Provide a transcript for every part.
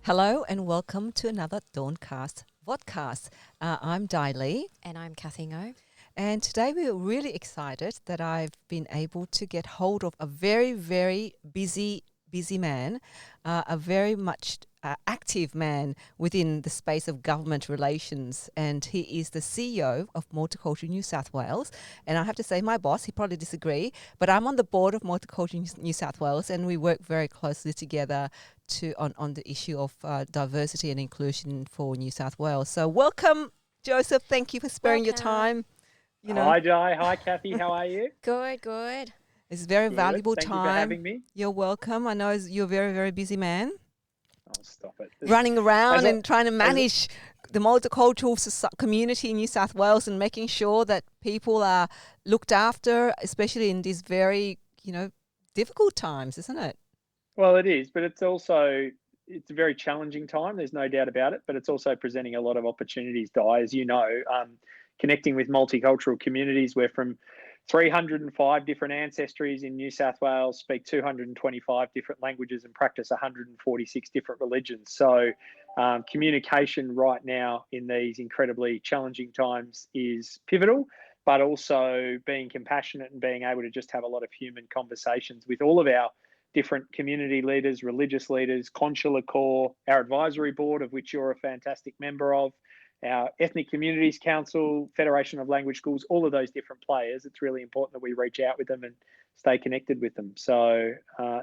Hello and welcome to another DAWNCast podcast. I'm Dai Lee, And I'm Kathy Ngo. and today we're really excited that I've been able to get hold of a very, very busy man, a very much active man within the space of government relations, and he is the CEO of Multicultural New South Wales. And I have to say, my boss, he probably disagree, but I'm on the board of Multicultural New South Wales, and we work very closely together on the issue of diversity and inclusion for New South Wales. So welcome, Joseph. Thank you for sparing your time. Hi, Jai. Hi, Kathy. How are you? Good. It's very Good. valuable Thank time. you for having me. You're welcome. I know you're a very, very busy man. Oh, stop it. Running around and trying to manage the multicultural community in New South Wales and making sure that people are looked after, especially in these very, difficult times, isn't it? Well, it is, but it's a very challenging time. There's no doubt about it, but it's also presenting a lot of opportunities, Di, as you know, connecting with multicultural communities. We're from 305 different ancestries in New South Wales, speak 225 different languages and practice 146 different religions. So communication right now in these incredibly challenging times is pivotal, but also being compassionate and being able to just have a lot of human conversations with all of our different community leaders, religious leaders, consular corps, our advisory board, of which you're a fantastic member of, our Ethnic Communities Council, Federation of Language Schools, all of those different players. It's really important that we reach out with them and stay connected with them. So,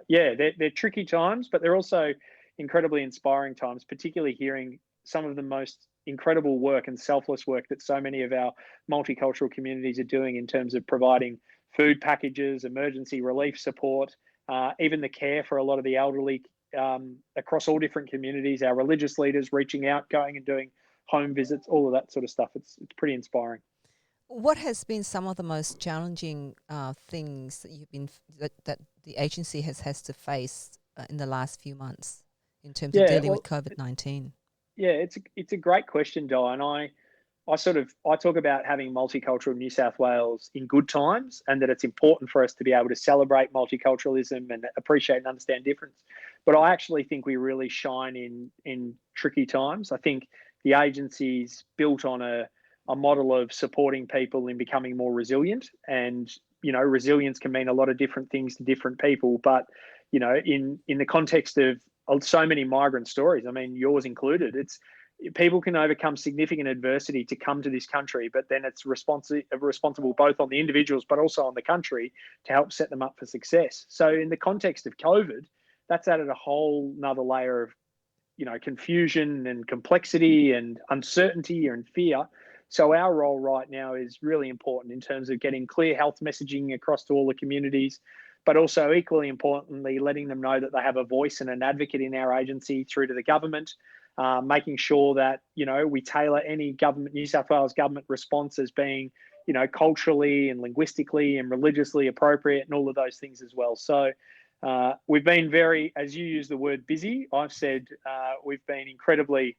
they're tricky times, but they're also incredibly inspiring times, particularly hearing some of the most incredible work and selfless work that so many of our multicultural communities are doing in terms of providing food packages, emergency relief support, even the care for a lot of the elderly across all different communities, our religious leaders reaching out, going and doing home visits, all of that sort of stuff. It's pretty inspiring. What has been some of the most challenging things that the agency has to face in the last few months in terms of dealing with COVID-19? Yeah, it's a great question, Di, and I talk about having multicultural New South Wales in good times, and that it's important for us to be able to celebrate multiculturalism and appreciate and understand difference. But I actually think we really shine in tricky times. I think the agency's built on a model of supporting people in becoming more resilient, and resilience can mean a lot of different things to different people. But in the context of so many migrant stories, I mean yours included, it's people can overcome significant adversity to come to this country, but then it's responsible both on the individuals but also on the country to help set them up for success. So in the context of COVID, that's added a whole nother layer of confusion and complexity and uncertainty and fear. So our role right now is really important in terms of getting clear health messaging across to all the communities, but also equally importantly, letting them know that they have a voice and an advocate in our agency through to the government, making sure that, we tailor any New South Wales government response as being, culturally and linguistically and religiously appropriate and all of those things as well. So we've been very, as you use the word busy, I've said we've been incredibly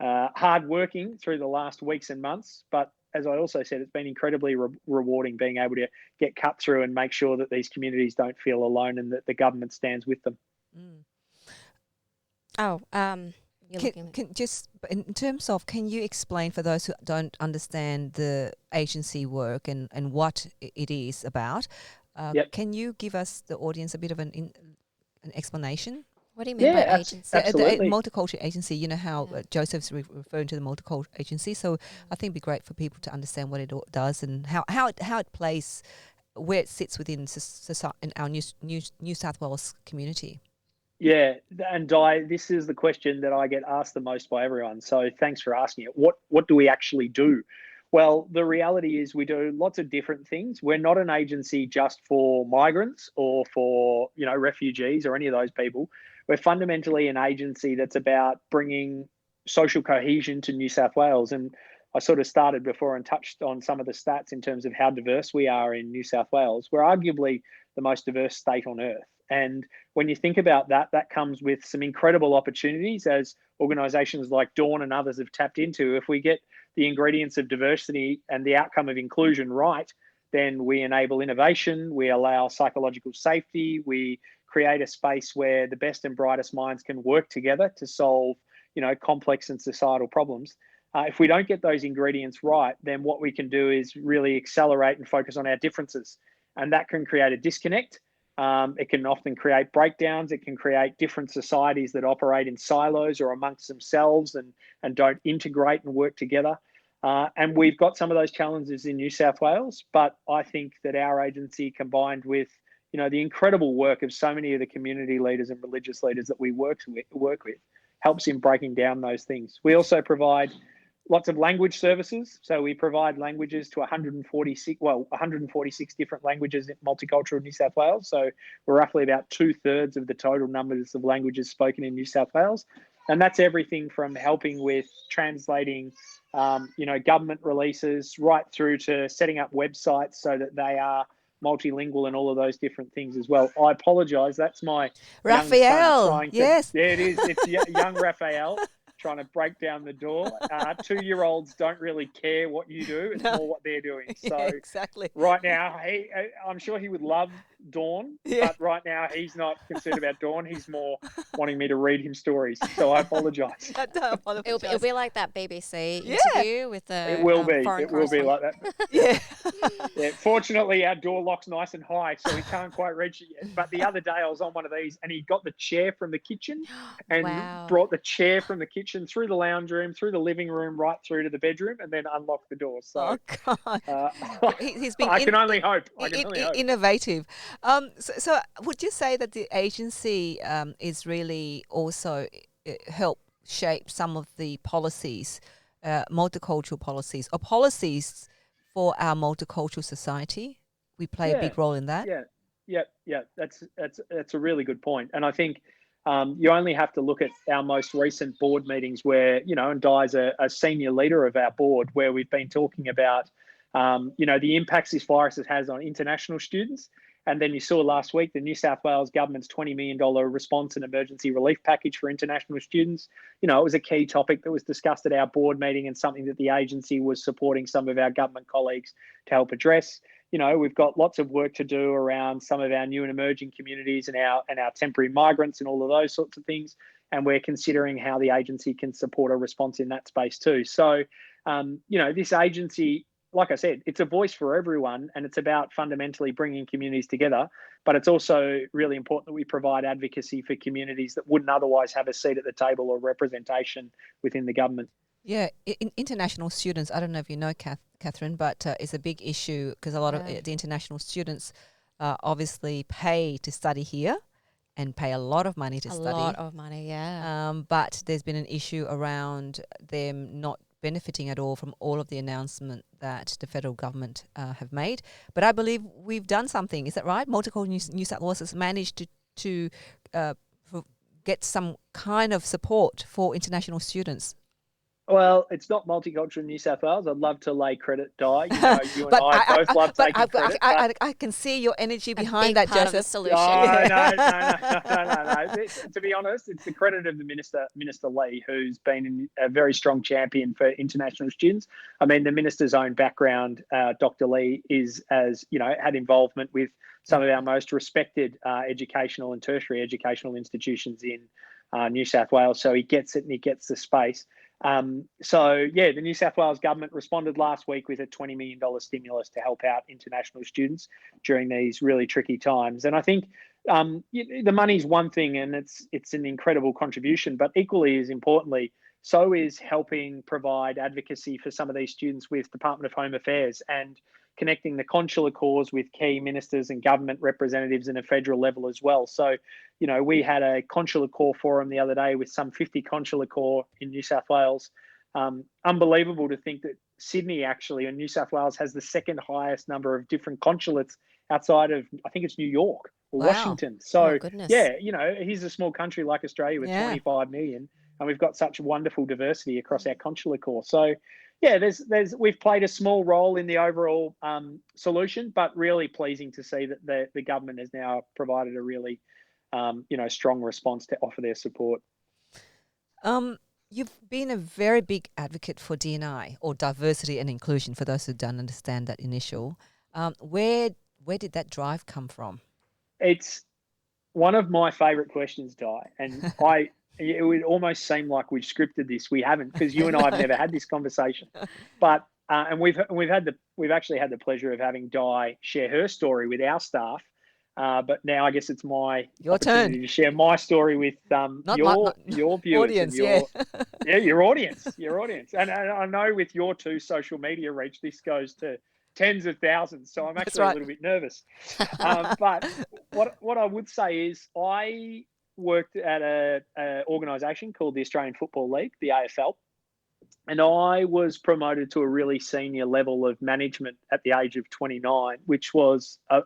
hardworking through the last weeks and months. But as I also said, it's been incredibly rewarding being able to get cut through and make sure that these communities don't feel alone and that the government stands with them. In terms of, can you explain for those who don't understand the agency work and what it is about? Can you give us, the audience, a bit of an explanation? What do you mean by agency? The multicultural agency, you know how Joseph's referring to the multicultural agency. So I think it'd be great for people to understand what it does and how it plays, where it sits within in our New South Wales community. Yeah, and Di, this is the question that I get asked the most by everyone. So thanks for asking it. What do we actually do? Well, the reality is we do lots of different things. We're not an agency just for migrants or for, refugees or any of those people. We're fundamentally an agency that's about bringing social cohesion to New South Wales. And I sort of started before and touched on some of the stats in terms of how diverse we are in New South Wales. We're arguably the most diverse state on earth. And when you think about that, that comes with some incredible opportunities, as organisations like Dawn and others have tapped into. If we get the ingredients of diversity and the outcome of inclusion right, then we enable innovation, we allow psychological safety, we create a space where the best and brightest minds can work together to solve complex and societal problems. If we don't get those ingredients right, then what we can do is really accelerate and focus on our differences. And that can create a disconnect. It can often create breakdowns. It can create different societies that operate in silos or amongst themselves and don't integrate and work together. And we've got some of those challenges in New South Wales, but I think that our agency, combined with the incredible work of so many of the community leaders and religious leaders that we work with, helps in breaking down those things. We also provide lots of language services. So we provide languages to 146 different languages in multicultural New South Wales. So we're roughly about 2/3 of the total numbers of languages spoken in New South Wales. And that's everything from helping with translating, government releases right through to setting up websites so that they are multilingual and all of those different things as well. I apologise. That's my Raphael. young son trying to, Yes. Yeah, it is. It's young Raphael trying to break down the door. 2-year-olds don't really care what you do. It's more what they're doing. So Yeah, exactly. right now, I'm sure he would love Dawn, but right now he's not concerned about Dawn. He's more wanting me to read him stories. So I apologise. It'll be like that BBC interview with the It will be. foreign It will be like correspondent. that. Yeah. Fortunately, our door lock's nice and high, so we can't quite reach it yet. But the other day I was on one of these and he got the chair from the kitchen and brought the chair from the kitchen through the lounge room, through the living room, right through to the bedroom, and then unlocked the door. So He's been I can only hope. Innovative. So would you say that the agency is really also help shape some of the policies, multicultural policies, or policies for our multicultural society? We play a big role in that. Yeah. That's a really good point. And I think you only have to look at our most recent board meetings where, and Di's a senior leader of our board, where we've been talking about, the impacts this virus has on international students. And then you saw last week the New South Wales government's $20 million response and emergency relief package for international students. It was a key topic that was discussed at our board meeting and something that the agency was supporting some of our government colleagues to help address. We've got lots of work to do around some of our new and emerging communities and our temporary migrants and all of those sorts of things. And we're considering how the agency can support a response in that space too. So, this agency, like I said, it's a voice for everyone, and it's about fundamentally bringing communities together. But it's also really important that we provide advocacy for communities that wouldn't otherwise have a seat at the table or representation within the government. Yeah, international students, I don't know if you know, Catherine, but it's a big issue because a lot of the international students obviously pay to study here and pay a lot of money to study. A lot of money, yeah. But there's been an issue around them not benefiting at all from all of the announcement that the federal government have made. But I believe we've done something. Is that right? Multicultural New South Wales has managed to get some kind of support for international students. Well, it's not Multicultural New South Wales. I'd love to lay credit, Di. You and I both love taking credit. I can see your energy behind that, Joseph. Of the solution. No. To be honest, it's the credit of the Minister Lee, who's been a very strong champion for international students. I mean, the minister's own background, Dr. Lee, is had involvement with some of our most respected educational and tertiary educational institutions in New South Wales. So he gets it and he gets the space. The New South Wales government responded last week with a $20 million stimulus to help out international students during these really tricky times. And I think the money's one thing, and it's an incredible contribution, but equally as importantly, so is helping provide advocacy for some of these students with Department of Home Affairs and connecting the consular corps with key ministers and government representatives in a federal level as well. So, we had a consular corps forum the other day with some 50 consular corps in New South Wales. Unbelievable to think that Sydney actually, and New South Wales, has the second highest number of different consulates outside of, I think it's New York or Washington. So, here's a small country like Australia with 25 million, and we've got such wonderful diversity across our consular corps. So, we've played a small role in the overall solution, but really pleasing to see that the government has now provided a really, strong response to offer their support. You've been a very big advocate for D&I, or diversity and inclusion, for those who don't understand that initial. Where did that drive come from? It's one of my favourite questions, Di, and it would almost seem like we've scripted this. We haven't, because you and I have never had this conversation. But and we've actually had the pleasure of having Di share her story with our staff. But now I guess it's my Your opportunity turn to share my story with your viewers audience, and your audience. And I know with your two social media reach, this goes to tens of thousands. So I'm actually a little bit nervous. But what I would say is I worked at a organisation called the Australian Football League, the AFL. And I was promoted to a really senior level of management at the age of 29, which was a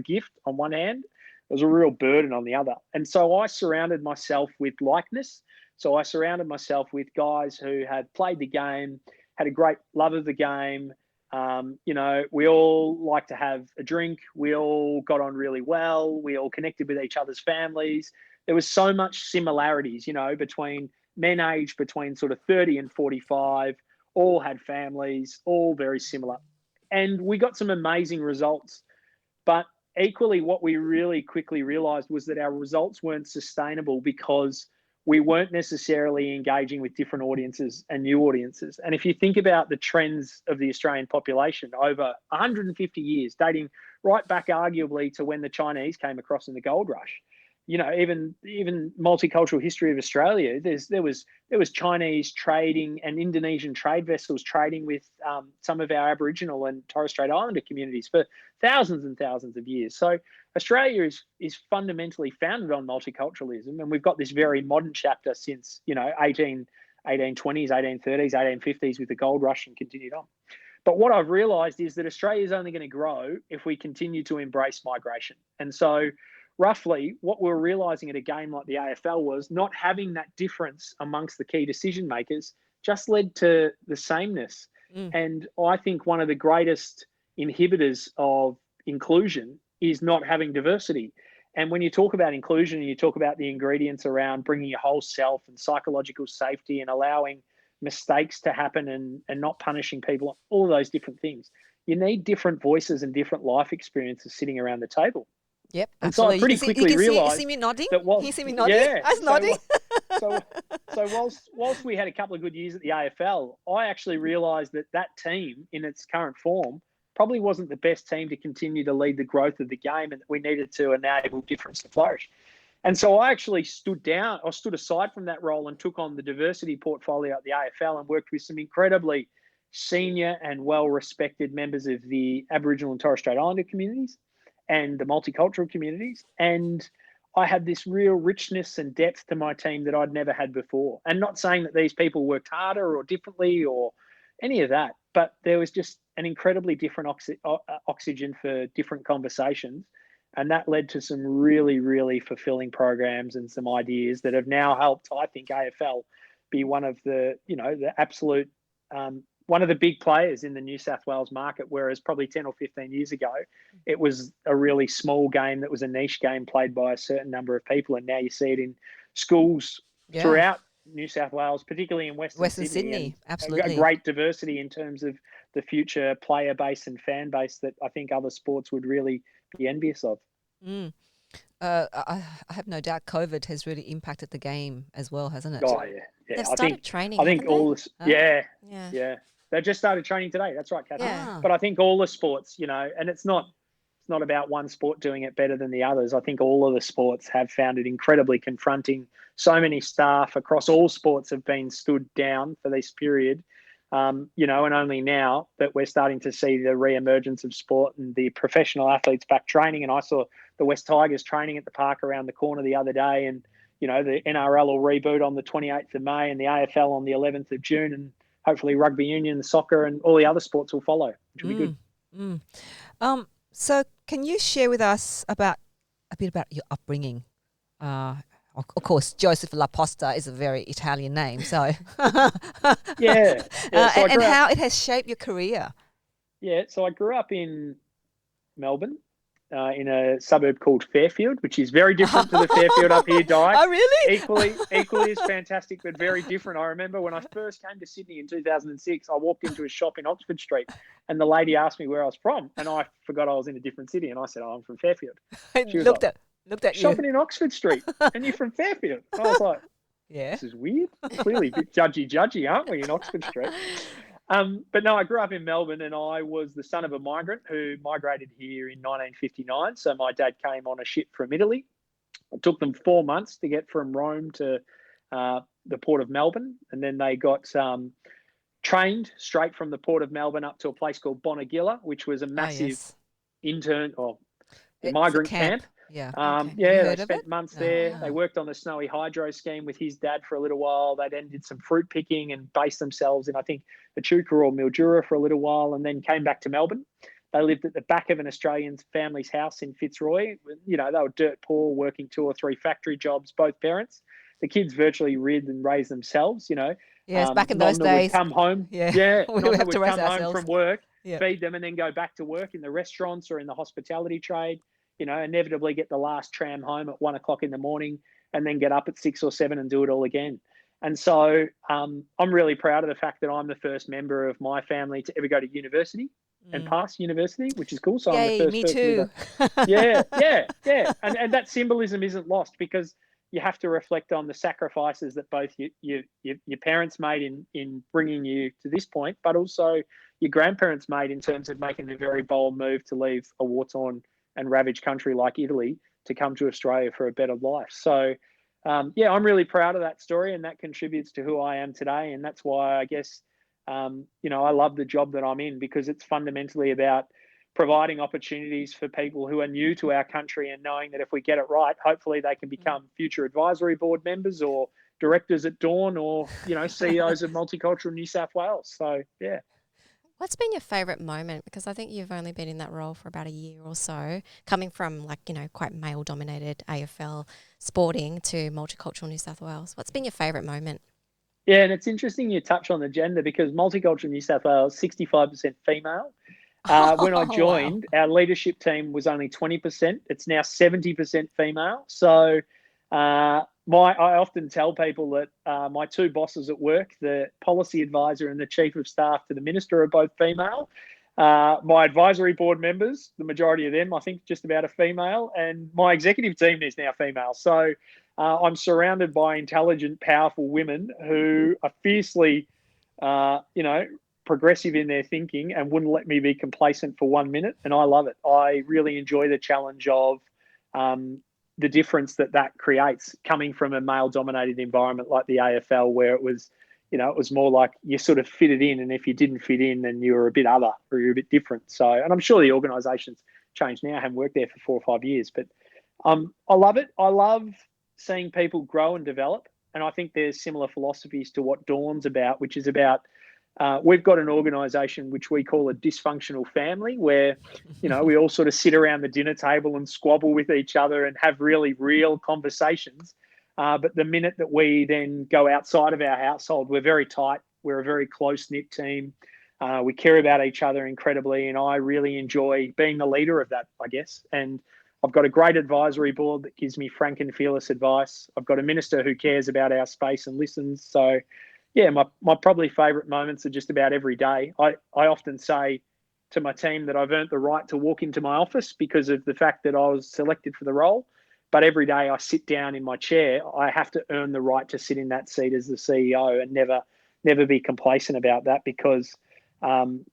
gift on one hand. It was a real burden on the other. And so I surrounded myself with likeness. So I surrounded myself with guys who had played the game, had a great love of the game. We all like to have a drink. We all got on really well. We all connected with each other's families. There was so much similarities, between men aged between sort of 30 and 45, all had families, all very similar. And we got some amazing results. But equally, what we really quickly realized was that our results weren't sustainable because we weren't necessarily engaging with different audiences and new audiences. And if you think about the trends of the Australian population over 150 years, dating right back arguably to when the Chinese came across in the gold rush, even multicultural history of Australia, there was Chinese trading and Indonesian trade vessels trading with some of our Aboriginal and Torres Strait Islander communities for thousands and thousands of years. So Australia is fundamentally founded on multiculturalism, and we've got this very modern chapter since 1820s, 1830s, 1850s with the gold rush and continued on. But what I've realised is that Australia is only going to grow if we continue to embrace migration. And so roughly what we were realising at a game like the AFL was not having that difference amongst the key decision makers just led to the sameness. And I think one of the greatest inhibitors of inclusion is not having diversity. And when you talk about inclusion and you talk about the ingredients around bringing your whole self and psychological safety and allowing mistakes to happen and not punishing people, all of those different things, you need different voices and different life experiences sitting around the table. Yep, and absolutely. So I pretty quickly realised see me nodding? that Can you see me nodding? Yeah, I was nodding. So whilst we had a couple of good years at the AFL, I actually realised that team in its current form probably wasn't the best team to continue to lead the growth of the game, and that we needed to enable difference to flourish. And so I actually stood aside from that role and took on the diversity portfolio at the AFL and worked with some incredibly senior and well-respected members of the Aboriginal and Torres Strait Islander communities and the multicultural communities. And I had this real richness and depth to my team that I'd never had before. And not saying that these people worked harder or differently or any of that, but there was just an incredibly different oxygen for different conversations. And that led to some really, really fulfilling programs and some ideas that have now helped, I think, AFL be one of the, the absolute, one of the big players in the New South Wales market, whereas probably 10 or 15 years ago, it was a really small game that was a niche game played by a certain number of people. And now you see it in schools throughout New South Wales, particularly in Western Sydney. Absolutely. A great diversity in terms of the future player base and fan base that I think other sports would really be envious of. I have no doubt COVID has really impacted the game as well, hasn't it? Oh, yeah. They've started training. I think all this, yeah. They just started training today. That's right, Kathy. Yeah. But I think all the sports, and it's not about one sport doing it better than the others. I think all of the sports have found it incredibly confronting. So many staff across all sports have been stood down for this period. And only now that we're starting to see the re-emergence of sport and the professional athletes back training. And I saw the West Tigers training at the park around the corner the other day. And, the NRL will reboot on the 28th of May and the AFL on the 11th of June. And hopefully rugby union, the soccer and all the other sports will follow, which will be good. So can you share with us a bit about your upbringing? Of course, Joseph La Posta is a very Italian name, so yeah. So and how it has shaped your career. Yeah, so I grew up in Melbourne, in a suburb called Fairfield, which is very different to the Fairfield up here, Di. Oh, really? Equally as fantastic, but very different. I remember when I first came to Sydney in 2006, I walked into a shop in Oxford Street, and the lady asked me where I was from, and I forgot I was in a different city, and I said, I'm from Fairfield. She was looked at you. Shopping in Oxford Street, and you're from Fairfield. I was like, Yeah. This is weird. Clearly a bit judgy, aren't we, in Oxford Street? But no, I grew up in Melbourne, and I was the son of a migrant who migrated here in 1959. So my dad came on a ship from Italy. It took them 4 months to get from Rome to the port of Melbourne, and then they got trained straight from the port of Melbourne up to a place called Bonegilla, which was a massive intern or migrant camp. Yeah. Yeah, they spent it? months No. there. They worked on the Snowy Hydro scheme with his dad for a little while. They then did some fruit picking and based themselves in, I think, Echuca or Mildura for a little while, and then came back to Melbourne. They lived at the back of an Australian family's house in Fitzroy. You know, they were dirt poor, working 2 or 3 factory jobs, both parents. The kids virtually reared and raised themselves, you know. Yes, back in those Nonna days. would come home. Yeah. We would Nonna have would to raise come home ourselves. from work, Yep. feed them, and then go back to work in the restaurants or in the hospitality trade. You know, inevitably get the last tram home at 1 o'clock in the morning, and then get up at 6 or 7 and do it all again. And so I'm really proud of the fact that I'm the first member of my family to ever go to university and pass university, which is cool. So I'm the first me person too. yeah. And that symbolism isn't lost, because you have to reflect on the sacrifices that both your parents made in bringing you to this point, but also your grandparents made in terms of making a very bold move to leave a war-torn and ravaged country like Italy to come to Australia for a better life. So, I'm really proud of that story, and that contributes to who I am today. And that's why I guess, I love the job that I'm in, because it's fundamentally about providing opportunities for people who are new to our country, and knowing that if we get it right, hopefully they can become future advisory board members or directors at Dawn, or, CEOs of Multicultural New South Wales. So, yeah. What's been your favourite moment? Because I think you've only been in that role for about a year or so, coming from quite male-dominated AFL sporting to Multicultural New South Wales. What's been your favourite moment? Yeah, and it's interesting you touch on the gender, because Multicultural New South Wales, 65% female. When I joined, our leadership team was only 20%. It's now 70% female. So I often tell people that my 2 bosses at work, the policy advisor and the chief of staff to the minister, are both female. My advisory board members, the majority of them, I think just about, are female, and my executive team is now female. So I'm surrounded by intelligent, powerful women who are fiercely, progressive in their thinking and wouldn't let me be complacent for 1 minute. And I love it. I really enjoy the challenge of the difference that creates, coming from a male-dominated environment like the AFL, where it was, it was more like you sort of fitted in, and if you didn't fit in, then you were a bit other, or you're a bit different. So, and I'm sure the organisation's changed now. I haven't worked there for 4 or 5 years, but I love it. I love seeing people grow and develop, and I think there's similar philosophies to what Dawn's about, which is about, we've got an organisation which we call a dysfunctional family, where, we all sort of sit around the dinner table and squabble with each other and have really real conversations. But the minute that we then go outside of our household, we're very tight. We're a very close-knit team. We care about each other incredibly, and I really enjoy being the leader of that, I guess. And I've got a great advisory board that gives me frank and fearless advice. I've got a minister who cares about our space and listens. So, yeah, my probably favourite moments are just about every day. I often say to my team that I've earned the right to walk into my office because of the fact that I was selected for the role. But every day I sit down in my chair, I have to earn the right to sit in that seat as the CEO, and never be complacent about that, because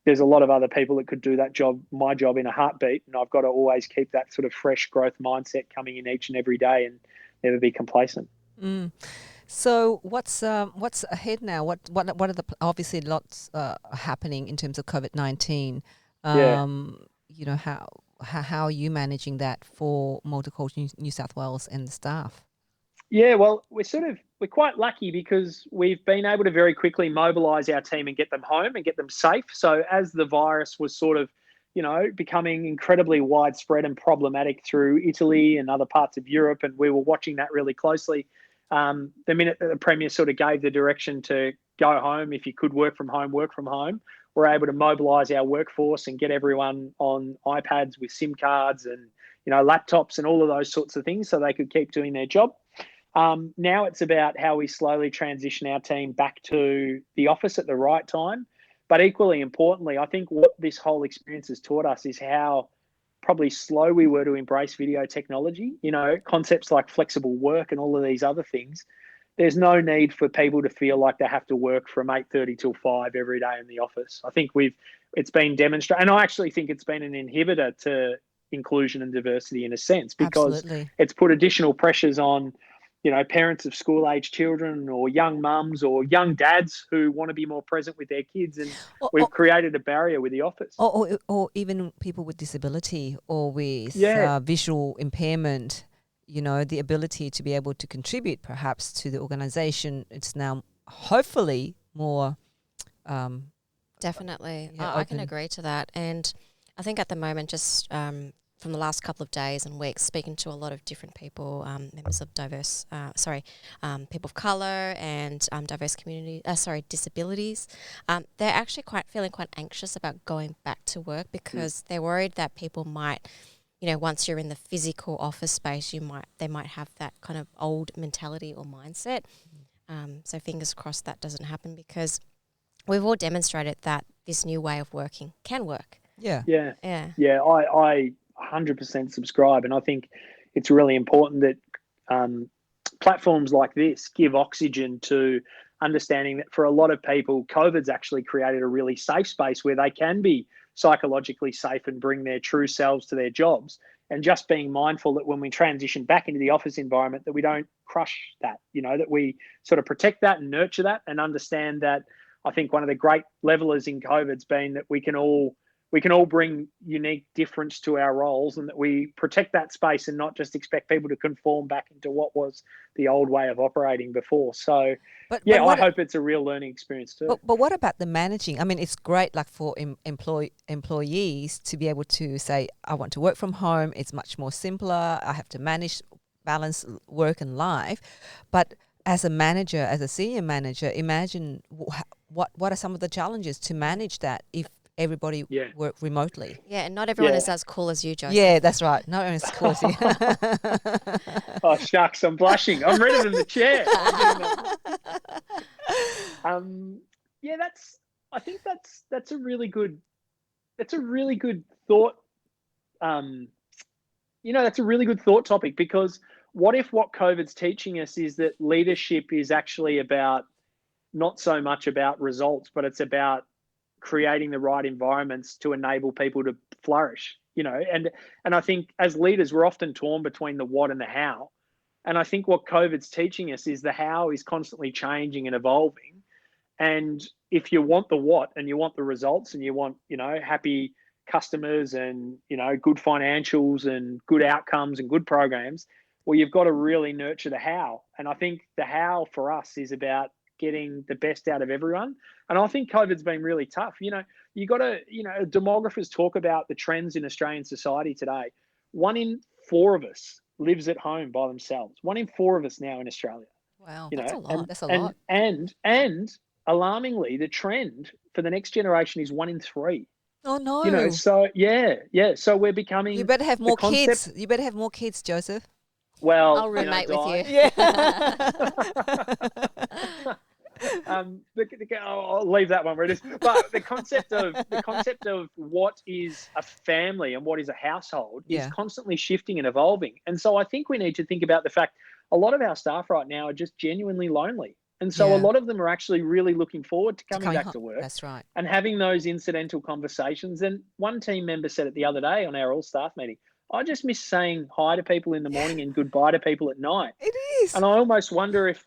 there's a lot of other people that could do that job, my job, in a heartbeat. And I've got to always keep that sort of fresh growth mindset coming in each and every day, and never be complacent. Mm. So what's ahead now? What are the, obviously lots happening in terms of COVID-19. How are you managing that for Multicultural New South Wales and the staff? Yeah, well, we're quite lucky, because we've been able to very quickly mobilise our team and get them home and get them safe. So as the virus was sort of, becoming incredibly widespread and problematic through Italy and other parts of Europe, and we were watching that really closely, the minute that the Premier sort of gave the direction to go home, if you could work from home, we're able to mobilise our workforce and get everyone on iPads with SIM cards and, laptops and all of those sorts of things, so they could keep doing their job. Now it's about how we slowly transition our team back to the office at the right time. But equally importantly, I think what this whole experience has taught us is how probably slow we were to embrace video technology, concepts like flexible work and all of these other things. there's no need for people to feel like they have to work from 8:30 till 5 every day in the office. I think it's been demonstrated, and I actually think it's been an inhibitor to inclusion and diversity in a sense, because Absolutely. it's put additional pressures on, parents of school-age children or young mums or young dads who want to be more present with their kids, and we've created a barrier with the office. Or even people with disability or with visual impairment, the ability to be able to contribute perhaps to the organisation. It's now hopefully more Definitely. Yeah, I can open. agree to that. And I think at the moment, just from the last couple of days and weeks, speaking to a lot of different people, members of people of colour and diverse community, disabilities, they're actually feeling quite anxious about going back to work, because they're worried that people might, once you're in the physical office space, they might have that kind of old mentality or mindset. So fingers crossed that doesn't happen, because we've all demonstrated that this new way of working can work. Yeah. I 100% subscribe, and I think it's really important that platforms like this give oxygen to understanding that for a lot of people, COVID's actually created a really safe space where they can be psychologically safe and bring their true selves to their jobs. And just being mindful that when we transition back into the office environment, that we don't crush that, that we sort of protect that and nurture that, and understand that. I think one of the great levelers in COVID's been that we can all bring unique difference to our roles, and that we protect that space and not just expect people to conform back into what was the old way of operating before. So, I hope it's a real learning experience too. But what about the managing? I mean, it's great like for employees to be able to say, I want to work from home. It's much more simpler. I have to balance work and life. But as a manager, as a senior manager, imagine what are some of the challenges to manage that if everybody work remotely? Yeah, and not everyone is as cool as you, Joseph. Yeah, that's right. Not everyone's as cool as you. Oh, shucks, I'm blushing. I'm redder than the chair. I think that's a really good thought. That's a really good thought topic, because what if what COVID's teaching us is that leadership is actually about not so much about results, but it's about creating the right environments to enable people to flourish, and I think as leaders, we're often torn between the what and the how. And I think what COVID's teaching us is the how is constantly changing and evolving. And if you want the what and you want the results and you want, happy customers and, good financials and good outcomes and good programs, well, you've got to really nurture the how. And I think the how for us is about getting the best out of everyone. And I think COVID's been really tough. You got to, demographers talk about the trends in Australian society today. 1 in 4 of us lives at home by themselves. 1 in 4 of us now in Australia. Wow, that's a lot. That's a lot. And alarmingly, the trend for the next generation is 1 in 3. Oh no! So so we're becoming. You better have more kids. You better have more kids, Joseph. Well, I'll roommate with you. Yeah. I'll leave that one where it is. But the concept of what is a family and what is a household is constantly shifting and evolving. And so I think we need to think about the fact a lot of our staff right now are just genuinely lonely. And so a lot of them are actually really looking forward to coming back to work. That's right. And having those incidental conversations. And one team member said it the other day on our all-staff meeting, I just miss saying hi to people in the morning and goodbye to people at night. It is. And I almost wonder if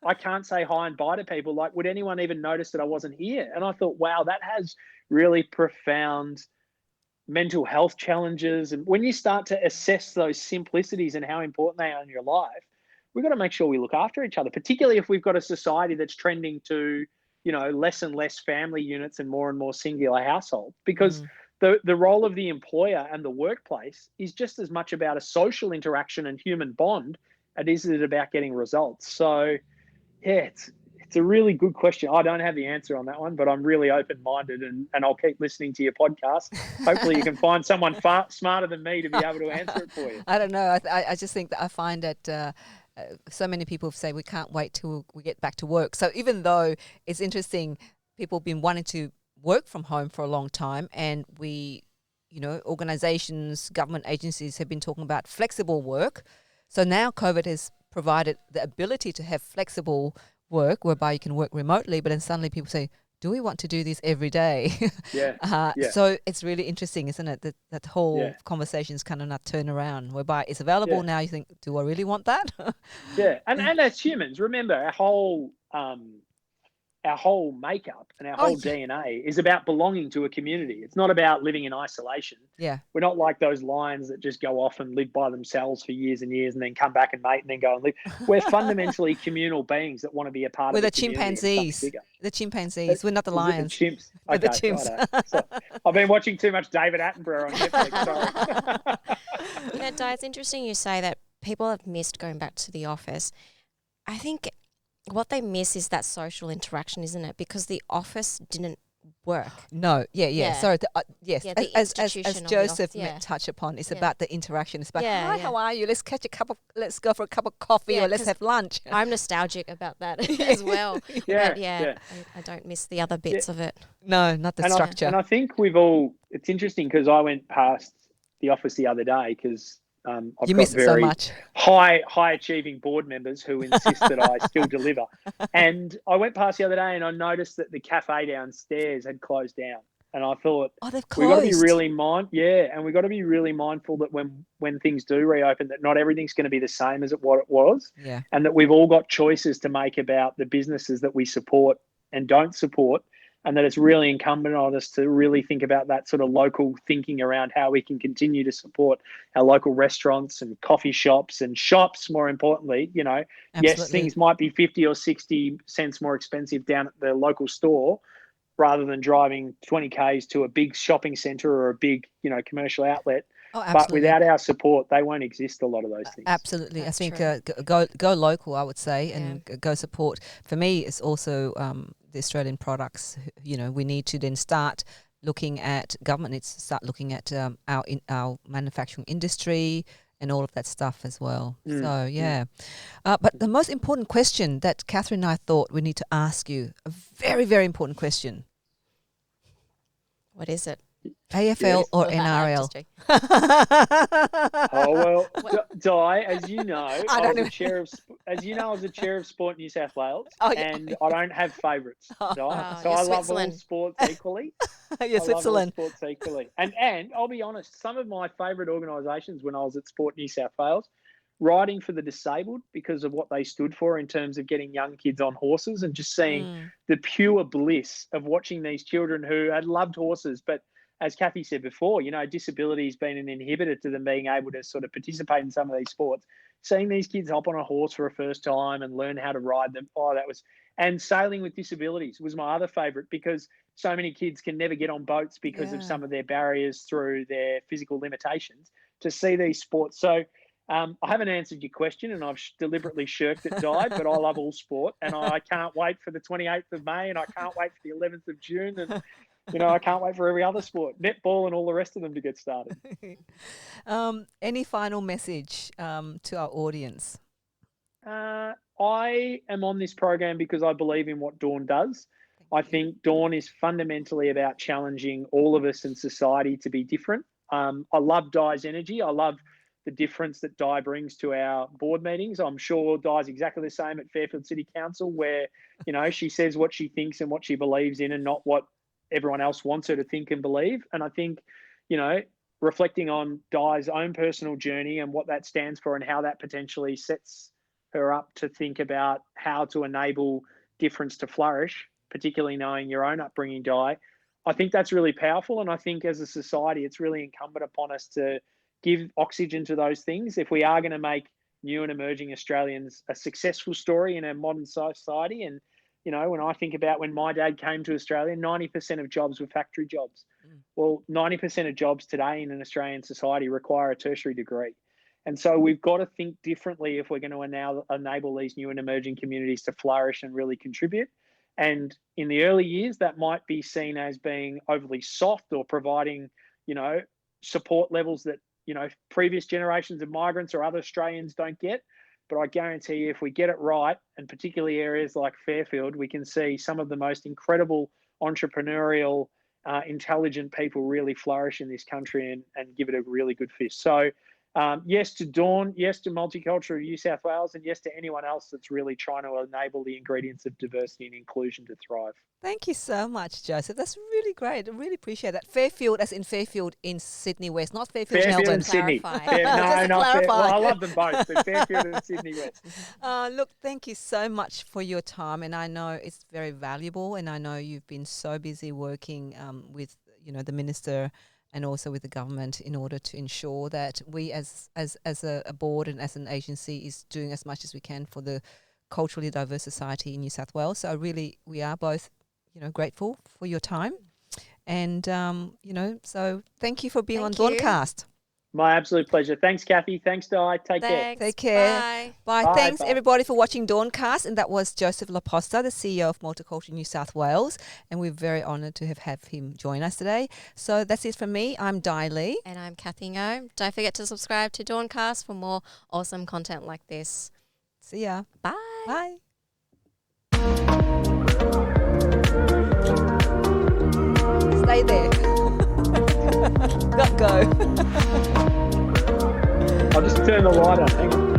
I can't say hi and bye to people, like, would anyone even notice that I wasn't here? And I thought, wow, that has really profound mental health challenges. And when you start to assess those simplicities and how important they are in your life, we've got to make sure we look after each other, particularly if we've got a society that's trending to, less and less family units and more singular households. Because the role of the employer and the workplace is just as much about a social interaction and human bond as it is about getting results. So, it's a really good question. I don't have the answer on that one, but I'm really open-minded and I'll keep listening to your podcast. Hopefully you can find someone far smarter than me to be able to answer it for you. I don't know. I just think that I find that so many people say we can't wait till we get back to work. So even though it's interesting, people have been wanting to work from home for a long time, and we, organizations, government agencies have been talking about flexible work. So now COVID has provided the ability to have flexible work whereby you can work remotely, but then suddenly people say, do we want to do this every day? Yeah. So it's really interesting, isn't it? That whole Yeah. conversation's kind of not turn around, whereby it's available Yeah. now. You think, do I really want that? Yeah. And as humans, remember our whole makeup and our Oh, whole yeah. DNA is about belonging to a community. It's not about living in isolation. Yeah. We're not like those lions that just go off and live by themselves for years and years and then come back and mate and then go and live. We're fundamentally communal beings that want to be a part We're of the the community and something chimpanzees. bigger. The chimpanzees. We're not the Is it the lions. chimps? We're Okay, the chimps. righto. So, I've been watching too much David Attenborough on Netflix. Sorry. Di, it's interesting you say that people have missed going back to the office. I think what they miss is that social interaction, isn't it? Because the office didn't work. No, yeah. Sorry, yes. Yeah, the as institution of the Joseph office, touched upon, it's Yeah. about the interaction. It's about, Yeah, hi, yeah. how are you? Let's go for a cup of coffee, Yeah, or let's 'cause have lunch. I'm nostalgic about that as well. Yeah, But I don't miss the other bits of it. No, not the And structure. I think it's interesting because I went past the office the other day because I've You got miss it so very much. high achieving board members who insist that I still deliver. And I went past the other day and I noticed that the cafe downstairs had closed down. And I thought, Oh, they've we got to be closed. really and we got to be really mindful that when things do reopen, that not everything's going to be the same as what it was, Yeah. and that we've all got choices to make about the businesses that we support and don't support, and that it's really incumbent on us to really think about that sort of local thinking around how we can continue to support our local restaurants and coffee shops and shops. More importantly, yes, Absolutely. things might be 50 or 60 cents more expensive down at the local store, rather than driving 20 Ks to a big shopping centre or a big, commercial outlet. Oh, But absolutely. without our support, they won't exist, a lot of those things. Absolutely. That's I think true. go local, I would say, and go support. For me, it's also the Australian products. We need to then start looking at government needs to start looking at our manufacturing industry and all of that stuff as well. So, yeah. But the most important question that Catherine and I thought we need to ask you, a very, very important question. What is it? AFL or Just NRL? joking. Oh, well, Di, as you know, I don't know. I was a chair of Sport New South Wales, Oh, yeah. and I don't have favourites, Di. So I you're love all Switzerland. sports equally. You're Switzerland. I love all sports equally. And I'll be honest, some of my favourite organisations when I was at Sport New South Wales, riding for the disabled because of what they stood for in terms of getting young kids on horses and just seeing the pure bliss of watching these children who had loved horses, but as Kathy said before, disability has been an inhibitor to them being able to sort of participate in some of these sports. Seeing these kids hop on a horse for a first time and learn how to ride them, and sailing with disabilities was my other favourite, because so many kids can never get on boats because of some of their barriers through their physical limitations. To see these sports. So I haven't answered your question, and I've deliberately shirked it, Di, but I love all sport, and I can't wait for the 28th of May, and I can't wait for the 11th of June, and I can't wait for every other sport, netball and all the rest of them to get started. Any final message to our audience? I am on this program because I believe in what Dawn does. I think Dawn is fundamentally about challenging all of us in society to be different. I love Di's energy. I love the difference that Di brings to our board meetings. I'm sure Di's exactly the same at Fairfield City Council, where, she says what she thinks and what she believes in and not what everyone else wants her to think and believe. And I think, reflecting on Di's own personal journey and what that stands for and how that potentially sets her up to think about how to enable difference to flourish, particularly knowing your own upbringing, Di, I think that's really powerful. And I think as a society, it's really incumbent upon us to give oxygen to those things. If we are going to make new and emerging Australians a successful story in a modern society, and when I think about when my dad came to Australia, 90% of jobs were factory jobs. Well, 90% of jobs today in an Australian society require a tertiary degree. And so we've got to think differently if we're going to now enable these new and emerging communities to flourish and really contribute. And in the early years, that might be seen as being overly soft or providing, support levels that, previous generations of migrants or other Australians don't get. But I guarantee you, if we get it right, and particularly areas like Fairfield, we can see some of the most incredible entrepreneurial, intelligent people really flourish in this country and give it a really good fist. So yes to Dawn, yes to Multicultural New South Wales, and yes to anyone else that's really trying to enable the ingredients of diversity and inclusion to thrive. Thank you so much, Joseph. That's really great. I really appreciate that. Fairfield, as in Fairfield in Sydney West, not Fairfield, Fairfield Melbourne. and Sydney. Clarify. No, not Fair. clarify. Well, I love them both, but Fairfield and Sydney West. Look, thank you so much for your time, and I know it's very valuable, and I know you've been so busy working with the minister and also with the government in order to ensure that we as a board and as an agency is doing as much as we can for the culturally diverse society in New South Wales. So we are both grateful for your time, and so thank you for being Thank on you. DAWNCast. My absolute pleasure. Thanks, Kathy. Thanks, Di. Take care. Thanks. Take care. Bye. Bye. Bye, Thanks bye. everybody for watching DAWNCast, and that was Joseph La Posta, the CEO of Multicultural New South Wales, and we're very honoured to have him join us today. So that's it from me. I'm Di Lee. And I'm Kathy Ngo. Don't forget to subscribe to DAWNCast for more awesome content like this. See ya. Bye. Bye. Stay there. Not go. I'll just turn the light on. Hang on.